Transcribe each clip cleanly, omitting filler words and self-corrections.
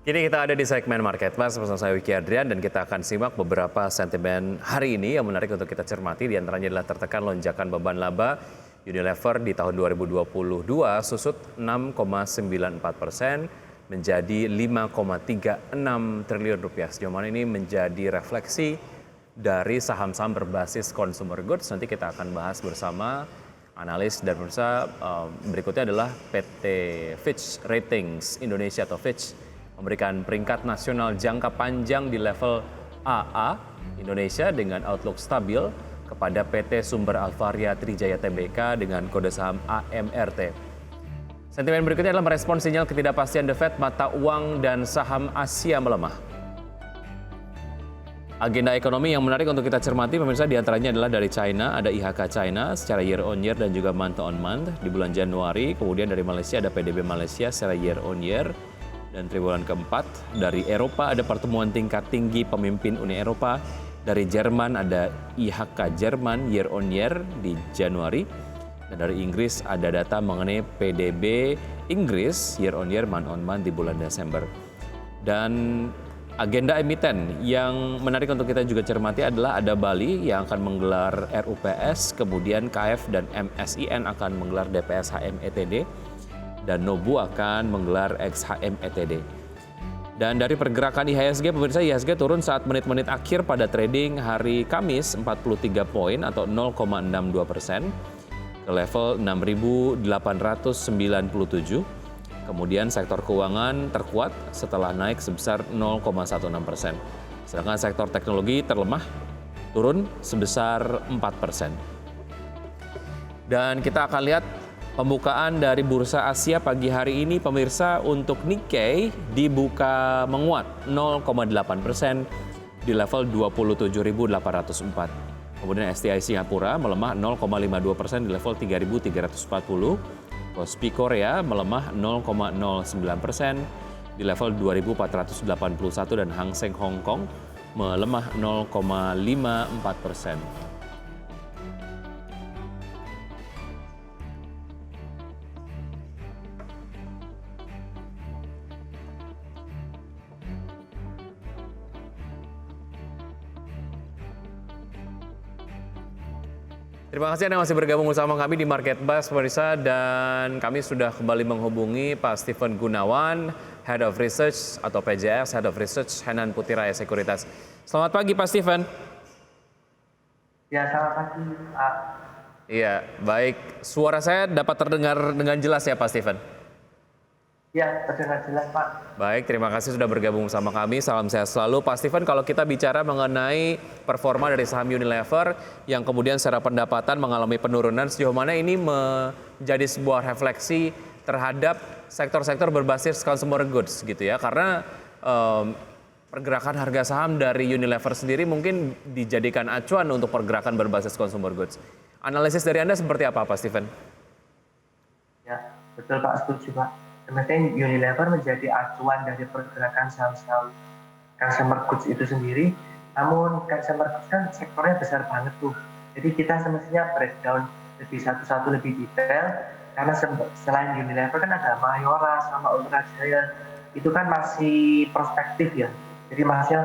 Kini kita ada di segmen Market Mas bersama saya Wiki Adrian dan kita akan simak beberapa sentimen hari ini yang menarik untuk kita cermati. Di antaranya adalah tertekan lonjakan beban laba Unilever di tahun 2022 susut 6,94% menjadi 5,36 triliun rupiah. Sejauh mana ini menjadi refleksi dari saham-saham berbasis consumer goods. Nanti kita akan bahas bersama analis dan pemirsa. Berikutnya adalah PT Fitch Ratings Indonesia atau Fitch memberikan peringkat nasional jangka panjang di level AA Indonesia dengan outlook stabil kepada PT Sumber Alvaria Trijaya Tbk dengan kode saham AMRT. Sentimen berikutnya adalah merespon sinyal ketidakpastian The Fed, mata uang dan saham Asia melemah. Agenda ekonomi yang menarik untuk kita cermati pemirsa diantaranya adalah dari China, ada IHK China secara year on year dan juga month on month di bulan Januari. Kemudian dari Malaysia ada PDB Malaysia secara year on year. Dan triwulan keempat, dari Eropa ada pertemuan tingkat tinggi pemimpin Uni Eropa. Dari Jerman ada IHK Jerman year on year di Januari. Dan dari Inggris ada data mengenai PDB Inggris year on year month on month di bulan Desember. Dan agenda emiten yang menarik untuk kita juga cermati adalah ada Bali yang akan menggelar RUPS, kemudian KF dan MSIN akan menggelar DPS HMETD. Dan Nobu akan menggelar XHM ETD. Dan dari pergerakan IHSG, pemirsa IHSG turun saat menit-menit akhir pada trading hari Kamis 43 poin atau 0,62% ke level 6.897. Kemudian sektor keuangan terkuat setelah naik sebesar 0,16%. Sedangkan sektor teknologi terlemah turun sebesar 4%. Dan kita akan lihat pembukaan dari Bursa Asia pagi hari ini, pemirsa, untuk Nikkei dibuka menguat 0,8% di level 27.804. Kemudian STI Singapura melemah 0,52% di level 3.340. Kospi Korea melemah 0,09% di level 2.481 dan Hang Seng Hong Kong melemah 0,54%. Terima kasih Anda masih bergabung bersama kami di Market Buzz, pemirsa, dan kami sudah kembali menghubungi Pak Steven Gunawan, Head of Research atau PJS, Head of Research Henan Putriraya Sekuritas. Selamat pagi Pak Steven. Ya, selamat pagi Pak. Iya, baik. Suara saya dapat terdengar dengan jelas ya Pak Steven? Ya, terdengar jelas Pak. Baik, terima kasih sudah bergabung bersama kami. Salam sehat selalu. Pak Steven, kalau kita bicara mengenai performa dari saham Unilever yang kemudian secara pendapatan mengalami penurunan, sejauh mana ini menjadi sebuah refleksi terhadap sektor-sektor berbasis consumer goods gitu ya? Karena pergerakan harga saham dari Unilever sendiri mungkin dijadikan acuan untuk pergerakan berbasis consumer goods. Analisis dari Anda seperti apa Pak Steven? Ya, betul Pak, setuju Pak. Sebenarnya Unilever menjadi acuan dari pergerakan saham-saham consumer goods itu sendiri. Namun consumer goods kan sektornya besar banget tuh. Jadi kita semestinya breakdown lebih satu-satu lebih detail. Karena selain Unilever kan ada Mayora sama Ultra Jaya. Itu kan masih prospektif ya. Jadi masih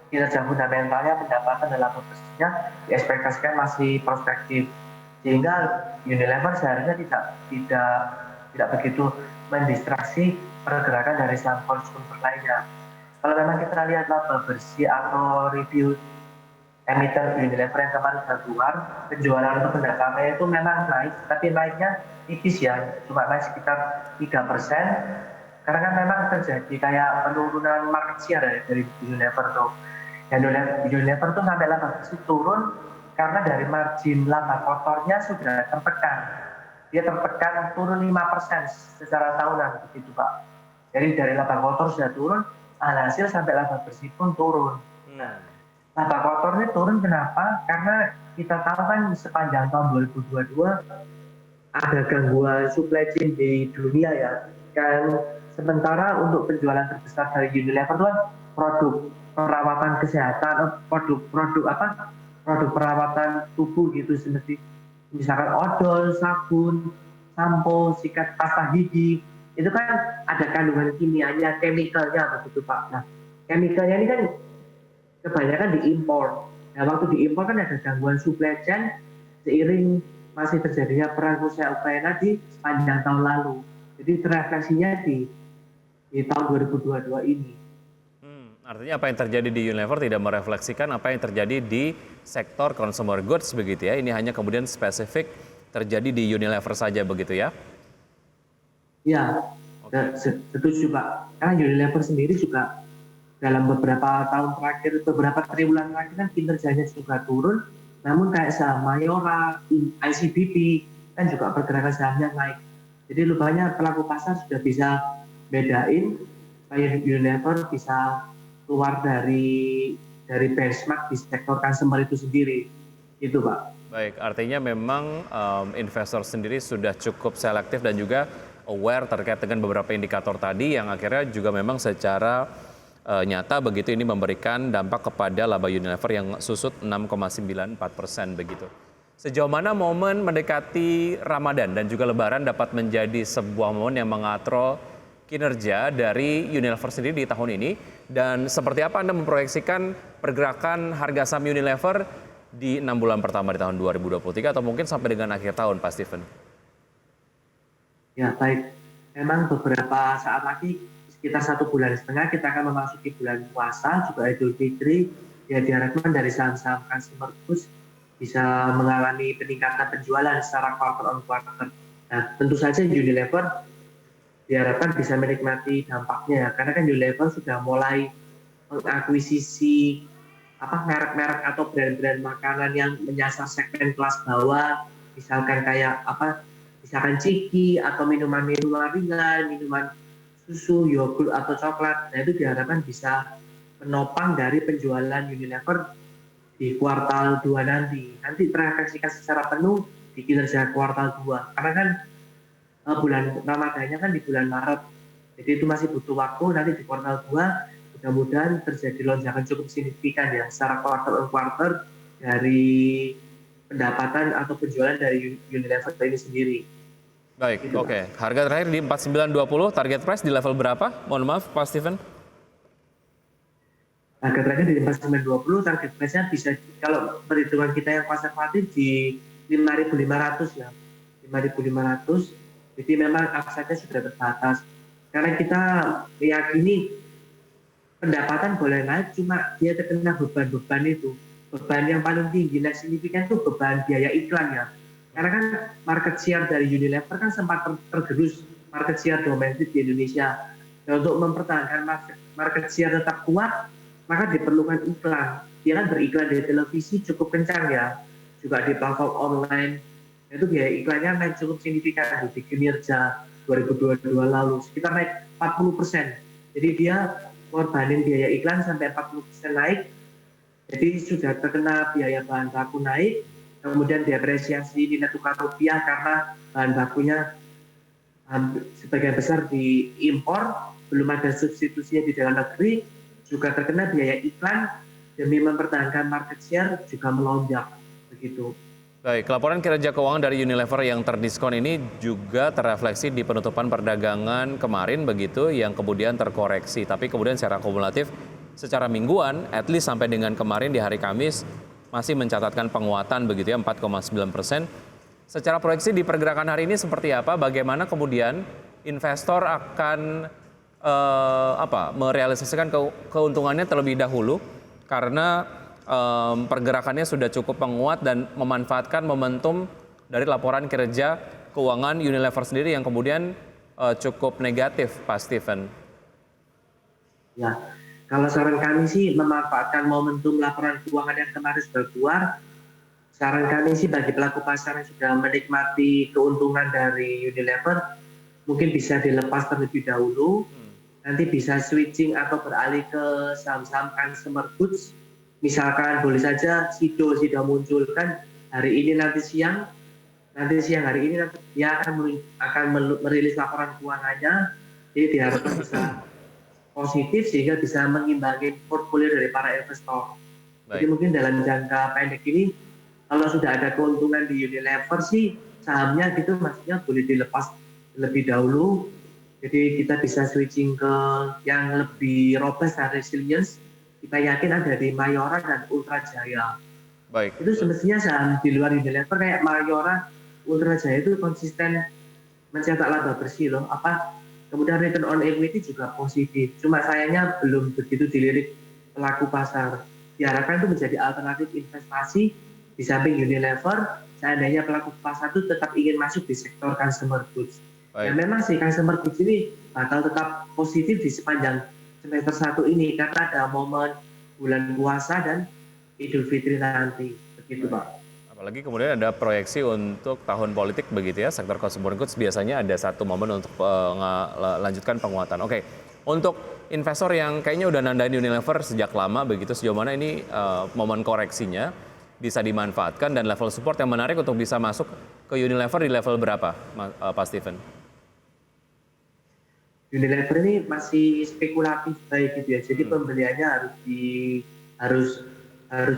kinerja fundamentalnya, pendapatan dan laba bersihnya diekspektasikan masih prospektif. Sehingga Unilever seharusnya tidak begitu mendistraksi pergerakan dari saham konsumer lainnya. Kalau memang kita lihat laba bersih atau review emiten Unilever yang kemarin sudah keluar, penjualan untuk pendapatnya itu memang naik, tapi naiknya tipis ya, cuma naik sekitar 3%. Karena kan memang terjadi kayak penurunan market share dari Unilever tuh. Dan Unilever tuh sampai laba bersih turun karena dari margin laba kotornya sudah tertekan. Dia tertekan turun 5% secara tahunan begitu Pak. Jadi dari laba kotor sudah turun, alhasil sampai laba bersih pun turun. Laba kotor ini turun kenapa? Karena kita tahu kan sepanjang tahun 2022 ada gangguan supply chain di dunia ya. Kan sementara untuk penjualan terbesar dari Unilever itu kan produk perawatan kesehatan, produk perawatan tubuh gitu seperti misalkan odol, sabun, sampo, sikat pasta gigi. itu kan ada kandungan kimianya, chemicalnya begitu Pak. Nah, chemicalnya ini kan kebanyakan diimpor. Nah, waktu diimpor kan ada gangguan supply chain seiring masih terjadinya perang Rusia Ukraina di sepanjang tahun lalu. Jadi terefleksinya di tahun 2022 ini. Artinya apa yang terjadi di Unilever tidak merefleksikan apa yang terjadi di sektor consumer goods begitu ya. Ini hanya kemudian spesifik terjadi di Unilever saja begitu ya. Ya, setuju Pak. Karena Unilever sendiri juga dalam beberapa tahun terakhir, beberapa triwulan terakhir kan kinerjanya juga turun. Namun kayak saham Mayora, ICBP kan juga pergerakan sahamnya naik. Jadi rupanya pelaku pasar sudah bisa bedain supaya Unilever bisa keluar dari benchmark di sektor consumer itu sendiri. Itu Pak. Baik, artinya memang investor sendiri sudah cukup selektif dan juga aware terkait dengan beberapa indikator tadi yang akhirnya juga memang secara nyata begitu ini memberikan dampak kepada laba Unilever yang susut 6,94% begitu. Sejauh mana momen mendekati Ramadan dan juga Lebaran dapat menjadi sebuah momen yang mengatrol kinerja dari Unilever sendiri di tahun ini dan seperti apa Anda memproyeksikan pergerakan harga saham Unilever di 6 bulan pertama di tahun 2023 atau mungkin sampai dengan akhir tahun Pak Steven? Ya baik, memang beberapa saat lagi sekitar 1,5 bulan kita akan memasuki bulan puasa juga Idul Fitri. Ya diharapkan dari saham-saham consumer goods bisa mengalami peningkatan penjualan secara quarter on quarter. Nah tentu saja Unilever diharapkan bisa menikmati dampaknya karena kan Unilever sudah mulai mengakuisisi merek-merek atau brand-brand makanan yang menyasar segmen kelas bawah, misalkan kayak misalkan ciki atau minuman-minuman ringan, minuman susu, yogurt atau coklat. Nah itu diharapkan bisa menopang dari penjualan Unilever di kuartal 2 nanti. Nanti terefleksikan secara penuh di kinerja kuartal 2. Karena kan bulan Ramadannya kan di bulan Maret. Jadi itu masih butuh waktu, nanti di kuartal 2 mudah-mudahan terjadi lonjakan cukup signifikan ya secara quarter on quarter dari pendapatan atau penjualan dari Unilever ini sendiri. Baik, gitu, oke. Harga terakhir di 49.20, target price di level berapa? Mohon maaf Pak Steven. Harga terakhir di 49.20, target price-nya bisa kalau perhitungan kita yang konservatif di 5.500 ya. 5.500. Jadi memang upside-nya sudah terbatas. Karena kita meyakini pendapatan boleh naik, cuma dia terkena beban-beban itu. Beban yang paling tinggi dan signifikan itu beban biaya iklan ya. Karena kan market share dari Unilever kan sempat tergerus market share domestik di Indonesia. Dan untuk mempertahankan market share tetap kuat, maka diperlukan iklan. Dia kan beriklan di televisi cukup kencang ya, juga di platform online. Itu biaya iklannya naik cukup signifikan di kinerja 2022 lalu, sekitar naik 40%. Jadi dia ngorbanin biaya iklan sampai 40% naik. Jadi sudah terkena biaya bahan baku naik, kemudian depresiasi nilai tukar rupiah karena bahan bakunya sebagian besar diimpor, belum ada substitusinya di dalam negeri, juga terkena biaya iklan demi mempertahankan market share juga melonjak begitu. Baik, laporan kinerja keuangan dari Unilever yang terdiskon ini juga terrefleksi di penutupan perdagangan kemarin begitu yang kemudian terkoreksi. Tapi kemudian secara kumulatif, secara mingguan, at least sampai dengan kemarin di hari Kamis, masih mencatatkan penguatan begitu ya, 4,9%. Secara proyeksi di pergerakan hari ini seperti apa? Bagaimana kemudian investor akan merealisasikan keuntungannya terlebih dahulu karena pergerakannya sudah cukup menguat dan memanfaatkan momentum dari laporan kinerja keuangan Unilever sendiri yang kemudian cukup negatif, Pak Steven. Ya, kalau saran kami sih memanfaatkan momentum laporan keuangan yang kemarin sudah keluar. Saran kami sih bagi pelaku pasar yang sudah menikmati keuntungan dari Unilever, mungkin bisa dilepas terlebih dahulu. Nanti bisa switching atau beralih ke saham-saham consumer goods. Misalkan boleh saja Sido muncul kan hari ini nanti siang hari ini nanti dia akan merilis laporan keuangannya, jadi diharapkan bisa positif sehingga bisa mengimbangi portfolio dari para investor. Jadi mungkin dalam jangka pendek ini kalau sudah ada keuntungan di Unilever sih sahamnya gitu maksudnya boleh dilepas lebih dahulu Jadi kita bisa switching ke yang lebih robust dan resilience. Kita yakin ada di Mayora dan Ultra Jaya. Baik. Itu semestinya saham di luar Unilever kayak Mayora, Ultra Jaya itu konsisten mencetak laba bersih loh. Kemudian return on equity juga positif. Cuma sayangnya belum begitu dilirik pelaku pasar. Diharapkan itu menjadi alternatif investasi di samping Unilever. Seandainya pelaku pasar itu tetap ingin masuk di sektor consumer goods. Ya memang sih consumer goods ini bakal tetap positif di sepanjang semester 1 ini karena ada momen bulan puasa dan Idul Fitri nanti, begitu Pak. Apalagi kemudian ada proyeksi untuk tahun politik begitu ya, sektor consumer goods biasanya ada satu momen untuk lanjutkan penguatan. Oke, untuk investor yang kayaknya udah nandain Unilever sejak lama begitu, sejauh mana ini momen koreksinya bisa dimanfaatkan dan level support yang menarik untuk bisa masuk ke Unilever di level berapa, Pak Steven? Unilever ini masih spekulatif baik gitu ya, jadi pembeliannya harus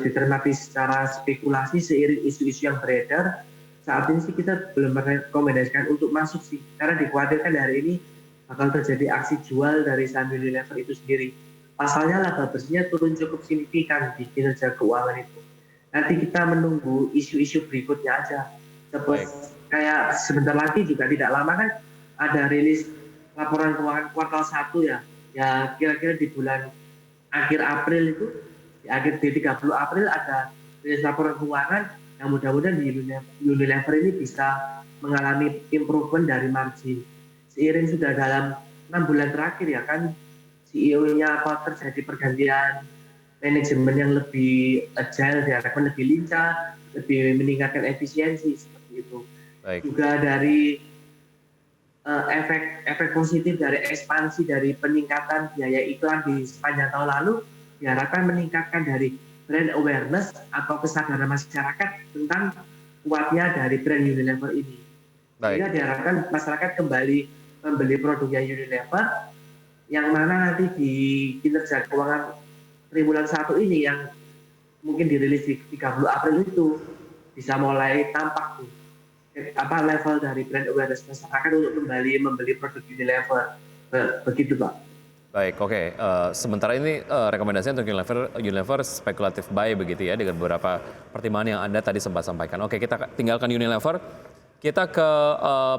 dicermati secara spekulasi seiring isu-isu yang beredar. Saat ini sih kita belum merekomendasikan untuk masuk sih, karena dikhawatirkan hari ini bakal terjadi aksi jual dari saham Unilever itu sendiri. Pasalnya laba bersihnya turun cukup signifikan di kinerja keuangan itu. Nanti kita menunggu isu-isu berikutnya aja. Kayak sebentar lagi juga tidak lama kan ada rilis laporan keuangan kuartal 1 ya. Ya kira-kira di bulan akhir April itu, di 30 April ada rilis laporan keuangan yang mudah-mudahan di Unilever ini bisa mengalami improvement dari margin. Seiring sudah dalam 6 bulan terakhir ya kan CEO-nya terjadi pergantian manajemen yang lebih agile, diharapkan lebih lincah, lebih meningkatkan efisiensi seperti itu. Baik. Juga dari efek positif dari ekspansi dari peningkatan biaya iklan di sepanjang tahun lalu diharapkan meningkatkan dari brand awareness atau kesadaran masyarakat tentang kuatnya dari brand Unilever ini. Sehingga diharapkan masyarakat kembali membeli produknya Unilever yang mana nanti di kinerja keuangan triwulan 1 ini yang mungkin dirilis di 30 April itu bisa mulai tampak tuh level dari brand awareness masyarakat untuk kembali membeli produk Unilever. Begitu Pak. Baik, oke. Sementara ini rekomendasinya untuk Unilever spekulatif buy begitu ya, dengan beberapa pertimbangan yang Anda tadi sempat sampaikan. Oke, kita tinggalkan Unilever. Kita ke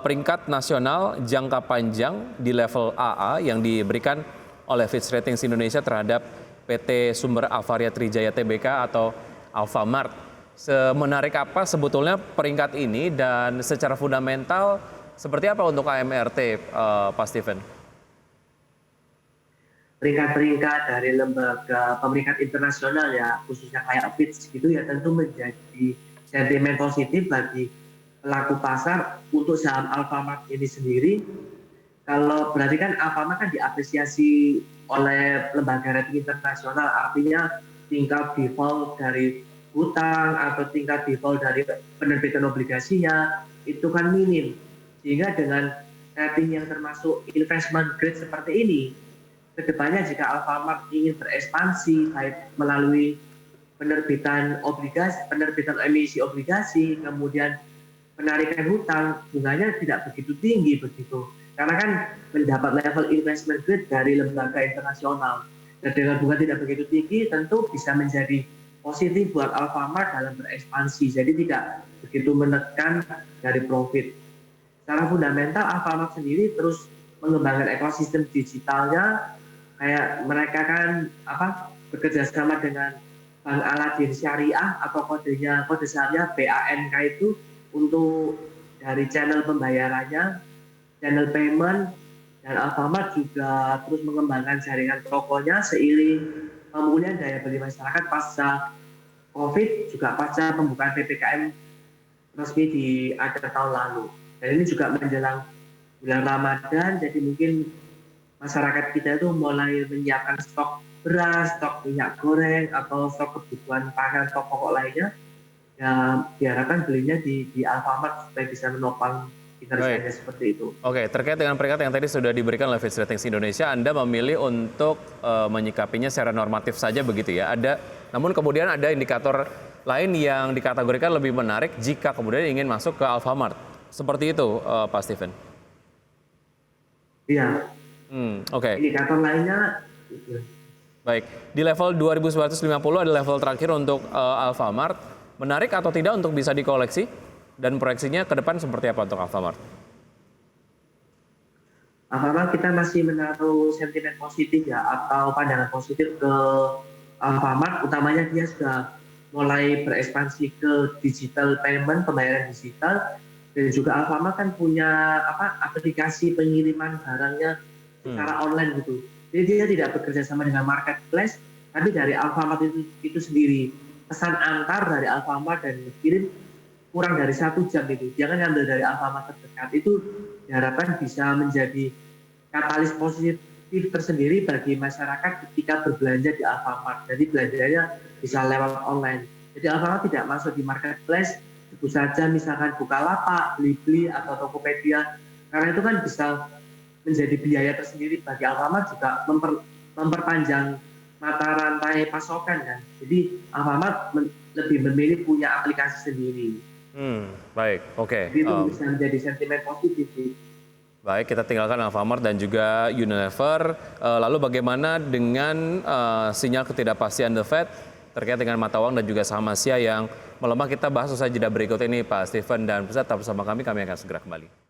peringkat nasional jangka panjang di level AA yang diberikan oleh Fitch Ratings Indonesia terhadap PT Sumber Avaria Trijaya Tbk atau Alfamart. Semenarik apa sebetulnya peringkat ini dan secara fundamental seperti apa untuk AMRT, Pak Steven? Peringkat-peringkat dari lembaga pemeringkat internasional ya, khususnya kayak Fitch gitu ya, tentu menjadi sentimen positif bagi pelaku pasar untuk saham Alfamart ini sendiri. Kalau berarti kan Alfamart kan diapresiasi oleh lembaga rating internasional, artinya tingkat default dari hutang atau tingkat default dari penerbitan obligasinya itu kan minim. Sehingga dengan rating yang termasuk investment grade seperti ini, kedepannya jika Alfamart ingin berekspansi baik melalui penerbitan emisi obligasi, kemudian penarikan hutang, bunganya tidak begitu tinggi begitu. Karena kan mendapat level investment grade dari lembaga internasional. Dan dengan bunga tidak begitu tinggi tentu bisa menjadi positif buat Alfamart dalam berekspansi, jadi tidak begitu menekan dari profit. Secara fundamental Alfamart sendiri terus mengembangkan ekosistem digitalnya, kayak mereka kan bekerja sama dengan Bank Aladin Syariah atau kode sahamnya BANK itu untuk dari channel pembayarannya, channel payment, dan Alfamart juga terus mengembangkan jaringan tokonya seiring pemulihan daya beli masyarakat pasca COVID, juga pasca pembukaan PPKM resmi di akhir tahun lalu. Dan ini juga menjelang bulan Ramadan, jadi mungkin masyarakat kita itu mulai menyiapkan stok beras, stok minyak goreng, atau stok kebutuhan pangan, stok pokok lainnya. Ya, diharapkan belinya di Alfamart supaya bisa menopang kinerjanya seperti itu. Oke, terkait dengan peringkat yang tadi sudah diberikan oleh Fitch Ratings Indonesia, Anda memilih untuk menyikapinya secara normatif saja begitu ya. Namun kemudian ada indikator lain yang dikategorikan lebih menarik jika kemudian ingin masuk ke Alfamart. Seperti itu, Pak Steven. Iya, Oke. indikator lainnya itu. Baik, di level 2.950 ada level terakhir untuk Alfamart. Menarik atau tidak untuk bisa dikoleksi? Dan proyeksinya ke depan seperti apa untuk Alfamart? Alfamart kita masih menaruh sentimen positif ya, atau pandangan positif ke Alfamart, utamanya dia sudah mulai berekspansi ke digital payment, pembayaran digital, dan juga Alfamart kan punya aplikasi pengiriman barangnya secara online gitu. Jadi dia tidak bekerja sama dengan marketplace, tapi dari Alfamart itu sendiri. Pesan antar dari Alfamart dan dikirim kurang dari 1 jam itu. Dia kan ngambil dari Alfamart terdekat. Itu diharapkan bisa menjadi katalis positif tersendiri bagi masyarakat ketika berbelanja di Alfamart. Jadi belanjanya bisa lewat online. Jadi Alfamart tidak masuk di marketplace, sebut saja misalkan Bukalapak, Blibli, atau Tokopedia. Karena itu kan bisa menjadi biaya tersendiri bagi Alfamart, juga memperpanjang mata rantai pasokan kan. Jadi Alfamart lebih memilih punya aplikasi sendiri. Baik, oke. Jadi itu bisa menjadi sentimen positif sih. Baik, kita tinggalkan Alfamart dan juga Unilever. Lalu bagaimana dengan sinyal ketidakpastian The Fed terkait dengan mata uang dan juga saham Asia yang melemah? Kita bahas usai jeda berikut ini, Pak Steven dan Pusat. Tetap bersama kami akan segera kembali.